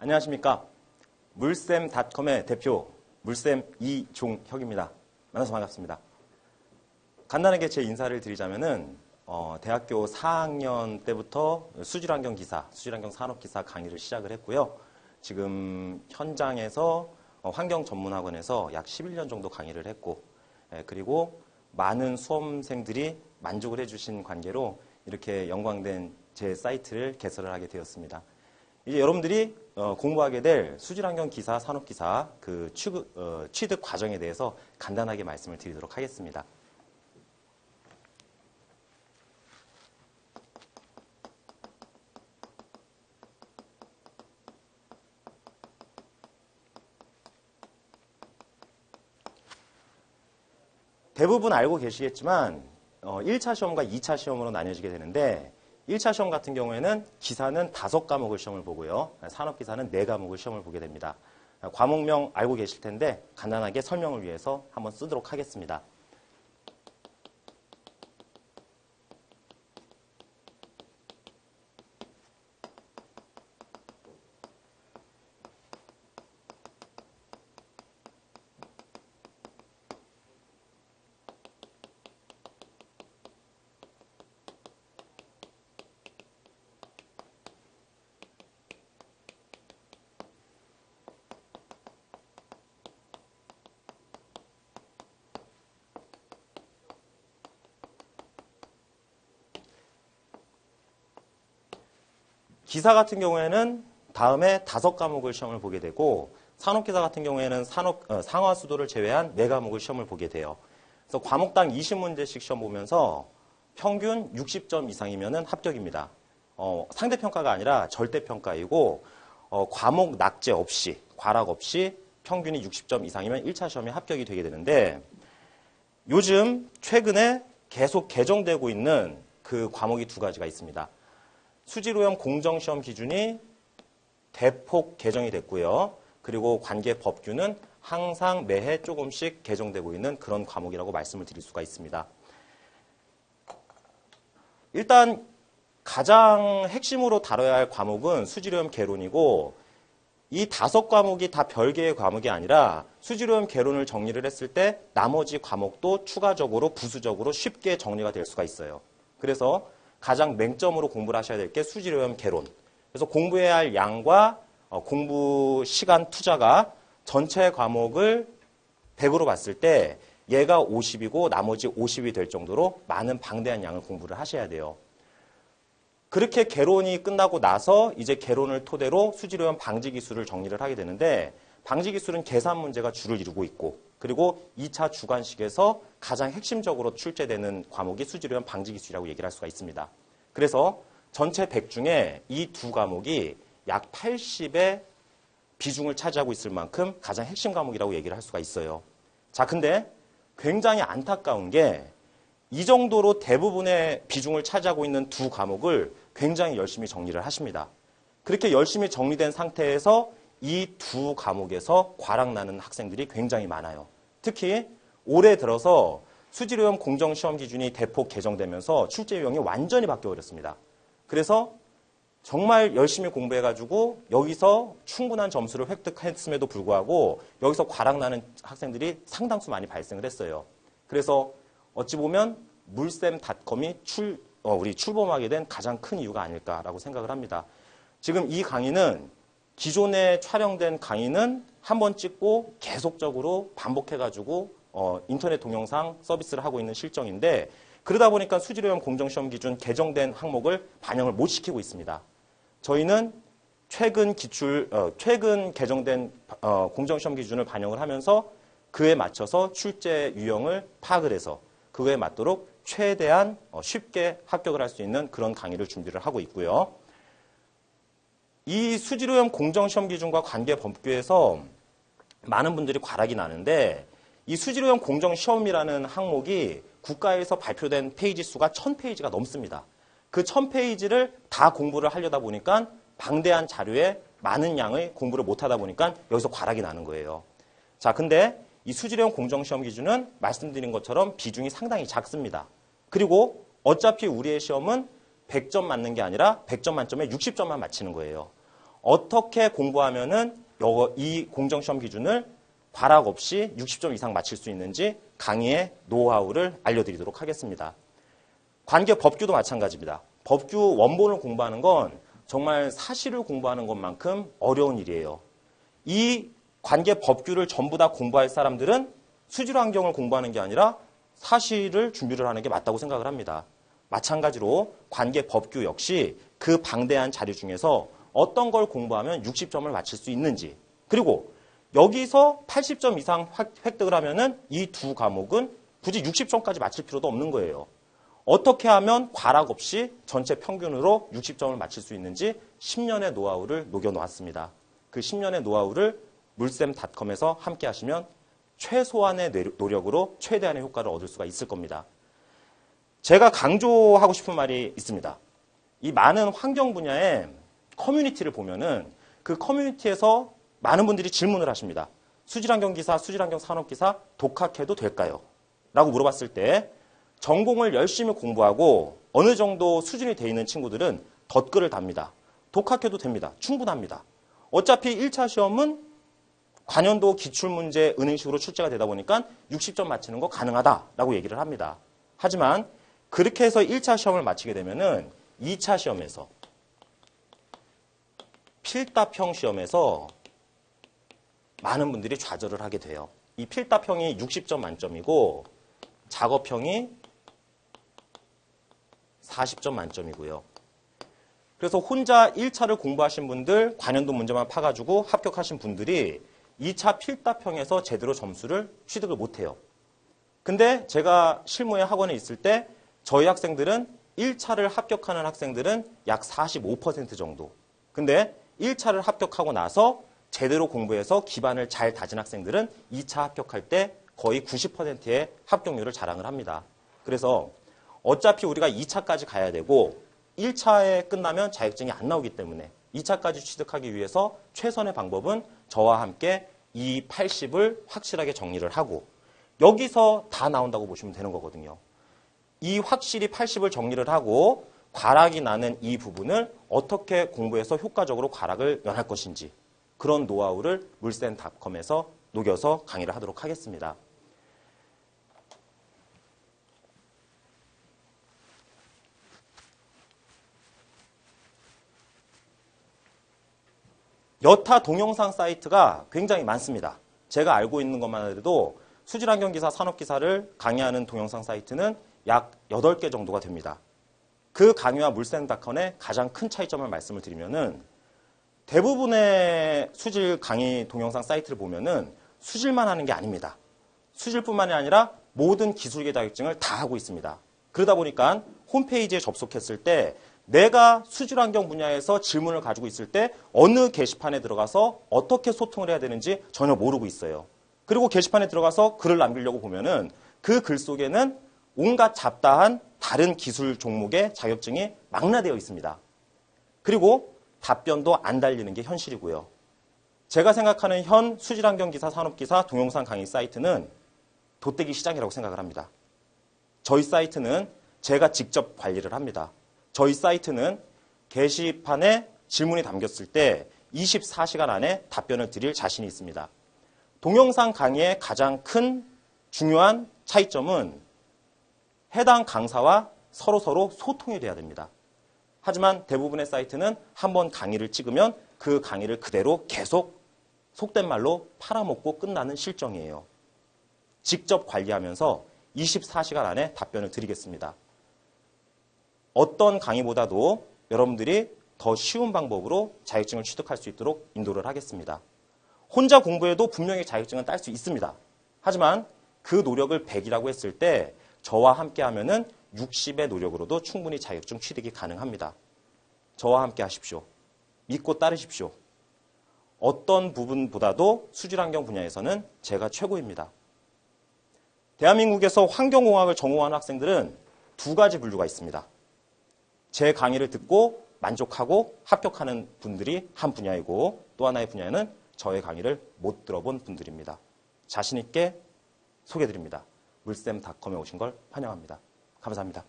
안녕하십니까. 물쌤닷컴의 대표 물쌤 이종혁입니다. 만나서 반갑습니다. 간단하게 제 인사를 드리자면은 대학교 4학년 때부터 수질환경 기사, 수질환경 산업기사 강의를 시작을 했고요. 지금 현장에서 환경전문학원에서 약 11년 정도 강의를 했고, 그리고 많은 수험생들이 만족을 해주신 관계로 이렇게 영광된 제 사이트를 개설을 하게 되었습니다. 이제 여러분들이 공부하게 될 수질환경 기사, 산업기사 그 취득 과정에 대해서 간단하게 말씀을 드리도록 하겠습니다. 대부분 알고 계시겠지만 1차 시험과 2차 시험으로 나뉘어지게 되는데 1차 시험 같은 경우에는 기사는 5과목을 시험을 보고요. 산업기사는 4과목을 시험을 보게 됩니다. 과목명 알고 계실 텐데 간단하게 설명을 위해서 한번 쓰도록 하겠습니다. 기사 같은 경우에는 다음에 5과목을 시험을 보게 되고 산업기사 같은 경우에는 상하수도를 제외한 4과목을 시험을 보게 돼요. 그래서 과목당 20문제씩 시험 보면서 평균 60점 이상이면 합격입니다. 상대평가가 아니라 절대평가이고 과목 낙제 없이, 과락 없이 평균이 60점 이상이면 1차 시험에 합격이 되게 되는데 요즘 최근에 계속 개정되고 있는 그 과목이 2가지가 있습니다. 수질오염 공정시험 기준이 대폭 개정이 됐고요. 그리고 관계 법규는 항상 매해 조금씩 개정되고 있는 그런 과목이라고 말씀을 드릴 수가 있습니다. 일단 가장 핵심으로 다뤄야 할 과목은 수질오염 개론이고 이 5과목이 다 별개의 과목이 아니라 수질오염 개론을 정리를 했을 때 나머지 과목도 추가적으로 부수적으로 쉽게 정리가 될 수가 있어요. 그래서 가장 맹점으로 공부를 하셔야 될 게 수질오염 개론. 그래서 공부해야 할 양과 공부 시간 투자가 전체 과목을 100으로 봤을 때 얘가 50이고 나머지 50이 될 정도로 많은 방대한 양을 공부를 하셔야 돼요. 그렇게 개론이 끝나고 나서 이제 개론을 토대로 수질오염 방지 기술을 정리를 하게 되는데 방지 기술은 계산 문제가 주를 이루고 있고 그리고 2차 주관식에서 가장 핵심적으로 출제되는 과목이 수질오염 방지 기술이라고 얘기를 할 수가 있습니다. 그래서 전체 100 중에 이 2과목이 약 80의 비중을 차지하고 있을 만큼 가장 핵심 과목이라고 얘기를 할 수가 있어요. 자, 근데 굉장히 안타까운 게 이 정도로 대부분의 비중을 차지하고 있는 2과목을 굉장히 열심히 정리를 하십니다. 그렇게 열심히 정리된 상태에서 이 2과목에서 과락나는 학생들이 굉장히 많아요. 특히 올해 들어서 수질오염 공정시험 기준이 대폭 개정되면서 출제 유형이 완전히 바뀌어버렸습니다. 그래서 정말 열심히 공부해가지고 여기서 충분한 점수를 획득했음에도 불구하고 여기서 과락나는 학생들이 상당수 많이 발생을 했어요. 그래서 어찌 보면 물쌤닷컴이 우리 출범하게 된 가장 큰 이유가 아닐까라고 생각을 합니다. 지금 이 강의는 기존에 촬영된 강의는 한 번 찍고 계속적으로 반복해가지고 인터넷 동영상 서비스를 하고 있는 실정인데 그러다 보니까 수질오염 공정시험 기준 개정된 항목을 반영을 못 시키고 있습니다. 저희는 최근 개정된 공정시험 기준을 반영을 하면서 그에 맞춰서 출제 유형을 파악을 해서 그에 맞도록 최대한 쉽게 합격을 할 수 있는 그런 강의를 준비를 하고 있고요. 이 수질오염 공정시험 기준과 관계 법규에서 많은 분들이 과락이 나는데 이 수질오염 공정시험이라는 항목이 국가에서 발표된 페이지 수가 1000페이지가 넘습니다. 그 1000페이지를 다 공부를 하려다 보니까 방대한 자료에 많은 양의 공부를 못하다 보니까 여기서 과락이 나는 거예요. 자, 근데 이 수질오염 공정시험 기준은 말씀드린 것처럼 비중이 상당히 작습니다. 그리고 어차피 우리의 시험은 100점 맞는 게 아니라 100점 만점에 60점만 맞히는 거예요. 어떻게 공부하면은 이 공정시험 기준을 과락 없이 60점 이상 맞힐 수 있는지 강의의 노하우를 알려드리도록 하겠습니다. 관계 법규도 마찬가지입니다. 법규 원본을 공부하는 건 정말 사실을 공부하는 것만큼 어려운 일이에요. 이 관계 법규를 전부 다 공부할 사람들은 수질 환경을 공부하는 게 아니라 사실을 준비를 하는 게 맞다고 생각을 합니다. 마찬가지로 관계 법규 역시 그 방대한 자료 중에서 어떤 걸 공부하면 60점을 맞힐 수 있는지, 그리고 여기서 80점 이상 획득을 하면은 이 두 과목은 굳이 60점까지 맞힐 필요도 없는 거예요. 어떻게 하면 과락 없이 전체 평균으로 60점을 맞힐 수 있는지 10년의 노하우를 녹여놓았습니다. 그 10년의 노하우를 물쌤닷컴에서 함께 하시면 최소한의 노력으로 최대한의 효과를 얻을 수가 있을 겁니다. 제가 강조하고 싶은 말이 있습니다. 이 많은 환경 분야의 커뮤니티를 보면은 그 커뮤니티에서 많은 분들이 질문을 하십니다. 수질환경기사, 수질환경산업기사 독학해도 될까요? 라고 물어봤을 때 전공을 열심히 공부하고 어느 정도 수준이 돼 있는 친구들은 덧글을 답니다. 독학해도 됩니다. 충분합니다. 어차피 1차 시험은 관연도 기출문제 은행식으로 출제가 되다 보니까 60점 맞히는 거 가능하다라고 얘기를 합니다. 하지만 그렇게 해서 1차 시험을 마치게 되면은 2차 시험에서 필답형 시험에서 많은 분들이 좌절을 하게 돼요. 이 필답형이 60점 만점이고 작업형이 40점 만점이고요. 그래서 혼자 1차를 공부하신 분들, 관연도 문제만 파가지고 합격하신 분들이 2차 필답형에서 제대로 점수를 취득을 못해요. 근데 제가 실무에 학원에 있을 때 저희 학생들은 1차를 합격하는 학생들은 약 45% 정도. 근데 1차를 합격하고 나서 제대로 공부해서 기반을 잘 다진 학생들은 2차 합격할 때 거의 90%의 합격률을 자랑을 합니다. 그래서 어차피 우리가 2차까지 가야 되고 1차에 끝나면 자격증이 안 나오기 때문에 2차까지 취득하기 위해서 최선의 방법은 저와 함께 이 80을 확실하게 정리를 하고 여기서 다 나온다고 보시면 되는 거거든요. 이 확실히 80을 정리를 하고 과락이 나는 이 부분을 어떻게 공부해서 효과적으로 과락을 면할 것인지 그런 노하우를 물쌤닷컴에서 녹여서 강의를 하도록 하겠습니다. 여타 동영상 사이트가 굉장히 많습니다. 제가 알고 있는 것만 해도 수질환경기사, 산업기사를 강의하는 동영상 사이트는 약 8개 정도가 됩니다. 그 강의와 물쌤닷컴의 가장 큰 차이점을 말씀을 드리면은 대부분의 수질 강의 동영상 사이트를 보면은 수질만 하는 게 아닙니다. 수질뿐만이 아니라 모든 기술계 자격증을 다 하고 있습니다. 그러다 보니까 홈페이지에 접속했을 때 내가 수질환경 분야에서 질문을 가지고 있을 때 어느 게시판에 들어가서 어떻게 소통을 해야 되는지 전혀 모르고 있어요. 그리고 게시판에 들어가서 글을 남기려고 보면은 그 글 속에는 온갖 잡다한 다른 기술 종목의 자격증이 망라되어 있습니다. 그리고 답변도 안 달리는 게 현실이고요. 제가 생각하는 현 수질환경기사, 산업기사 동영상 강의 사이트는 돗대기 시장이라고 생각을 합니다. 저희 사이트는 제가 직접 관리를 합니다. 저희 사이트는 게시판에 질문이 담겼을 때 24시간 안에 답변을 드릴 자신이 있습니다. 동영상 강의의 가장 큰 중요한 차이점은 해당 강사와 서로 소통이 돼야 됩니다. 하지만 대부분의 사이트는 한번 강의를 찍으면 그 강의를 그대로 계속 속된 말로 팔아먹고 끝나는 실정이에요. 직접 관리하면서 24시간 안에 답변을 드리겠습니다. 어떤 강의보다도 여러분들이 더 쉬운 방법으로 자격증을 취득할 수 있도록 인도를 하겠습니다. 혼자 공부해도 분명히 자격증은 딸 수 있습니다. 하지만 그 노력을 100이라고 했을 때 저와 함께 하면은 60의 노력으로도 충분히 자격증 취득이 가능합니다. 저와 함께 하십시오. 믿고 따르십시오. 어떤 부분보다도 수질환경 분야에서는 제가 최고입니다. 대한민국에서 환경공학을 전공하는 학생들은 두 가지 분류가 있습니다. 제 강의를 듣고 만족하고 합격하는 분들이 한 분야이고 또 하나의 분야는 저의 강의를 못 들어본 분들입니다. 자신 있게 소개드립니다. 물쌤닷컴에 오신 걸 환영합니다. 감사합니다.